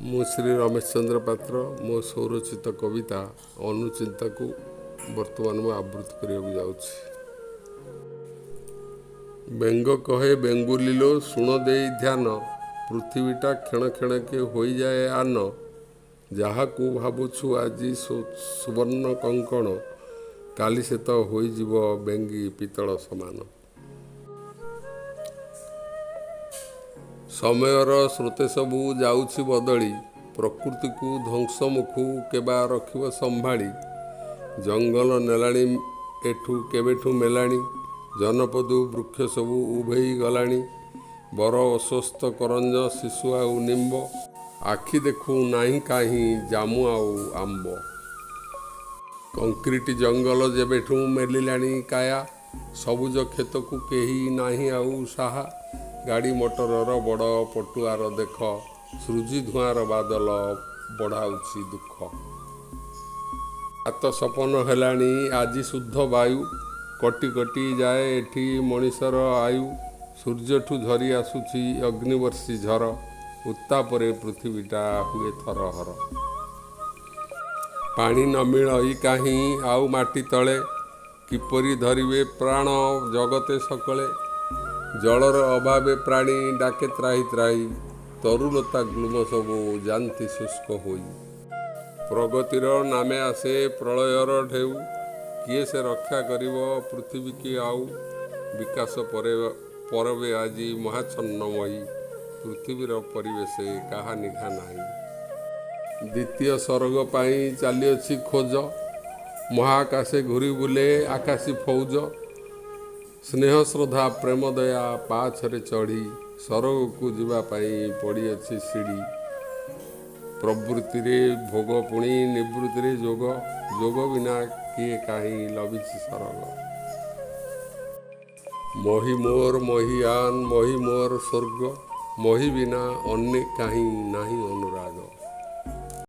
ମୁଁ ଶ୍ରୀ ରमेଶ ଚନ୍ଦ୍ର ପାତ୍ର ମୋ ସୌରଚିତ କବିତା ଅନୁଚିନ୍ତାକୁ ବର୍ତ୍ତମାନ ମୁଁ ଆବୃତ୍ତି କରିବାକୁ ଯାଉଛି। ବେଙ୍ଗ କହେ ବେଙ୍ଗୁଲିଲୋ ଶୁଣ ଦେଇ ଧ୍ୟାନ, ପୃଥିବୀଟା କ୍ଷଣ କ୍ଷଣକେ ହୋଇଯାଏ ଆନ। ଯାହାକୁ ଭାବୁଛୁ ଆଜି ସୁବର୍ଣ୍ଣ କଙ୍କଣ, କାଲି ସେ ତ ହୋଇଯିବ ବେଙ୍ଗୀ ପିତ୍ତଳ ସମାନ। ସମୟର ସ୍ରୋତେ ସବୁ ଯାଉଛି ବଦଳି, ପ୍ରକୃତିକୁ ଧ୍ୱଂସ ମୁଖୁ କେବା ରଖିବ ସମ୍ଭାଳି। ଜଙ୍ଗଲ ନେଲାଣି ଏଠୁ କେବେଠୁ ମେଲାଣି, ଜନପଦୁ ବୃକ୍ଷ ସବୁ ଉଭେଇ ଗଲାଣି। ବର ଅଶ୍ୱସ୍ଥ କରଞ୍ଜ ଶିଶୁ ଆଉ ନିମ୍ବ, ଆଖି ଦେଖୁ ନାହିଁ କାହିଁ ଜାମୁ ଆଉ ଆମ୍ବ। କଂକ୍ରିଟ ଜଙ୍ଗଲ ଯେବେଠୁ ମେଲିଲାଣି କାୟା, ସବୁଜ କ୍ଷେତକୁ କେହି ନାହିଁ ଆଉ ସାହା। ଗାଡ଼ି ମଟରର ବଡ଼ ପଟୁଆର ଦେଖ, ସୃଜି ଧୂଆଁର ବାଦଲ ବଢ଼ାଉଛି ଦୁଃଖ। ହାତ ସପନ ହେଲାଣି ଆଜି ଶୁଦ୍ଧ ବାୟୁ, କଟି କଟି ଯାଏ ଏଠି ମଣିଷର ଆୟୁ। ସୂର୍ଯ୍ୟଠୁ ଝରି ଆସୁଛି ଅଗ୍ନିବର୍ଷୀ ଝର, ଉତ୍ତାପରେ ପୃଥିବୀଟା ହୁଏ ଥରହର। ପାଣି ନ ମିଳଇ କାହିଁ ଆଉ ମାଟି ତଳେ, କିପରି ଧରିବେ ପ୍ରାଣ ଜଗତେ ସକଳେ। ଜଳର ଅଭାବେ ପ୍ରାଣୀ ଡାକେ ତ୍ରାହି ତ୍ରାହି, ତରୁଲତା ଗ୍ଳୁମ ସବୁ ଯାନ୍ତି ଶୁଷ୍କ ହୋଇ। ପ୍ରଗତିର ନାମେ ଆସେ ପ୍ରଳୟର ଢେଉ, କିଏ ସେ ରକ୍ଷା କରିବ ପୃଥିବୀକି ଆଉ। ବିକାଶ ପରବେ ଆଜି ମହାଚ୍ଛନ୍ନମୟୀ, ପୃଥିବୀର ପରିବେଶେ କାହା ନିଘା ନାହିଁ। ଦ୍ୱିତୀୟ ସରଗ ପାଇଁ ଚାଲିଅଛି ଖୋଜ, ମହାକାଶେ ଘୂରି ବୁଲେ ଆକାଶୀ ଫୌଜ। ସ୍ନେହ ଶ୍ରଦ୍ଧା ପ୍ରେମ ଦୟା ପାହାଚରେ ଚଢ଼ି, ସରଗକୁ ଯିବା ପାଇଁ ପଡ଼ିଅଛି ସିଡ଼ି। ପ୍ରବୃତ୍ତିରେ ଭୋଗ ପୁଣି ନିବୃତ୍ତିରେ ଯୋଗ, ଯୋଗ ବିନା କିଏ କାହିଁ ଲଭିଛି ସରଗ। ମହି ମୋର ମହିୟାନ ମହି ମୋର ସ୍ୱର୍ଗ, ମହି ବିନା ଅନ୍ୟ କାହିଁ ନାହିଁ ଅନୁରାଗ।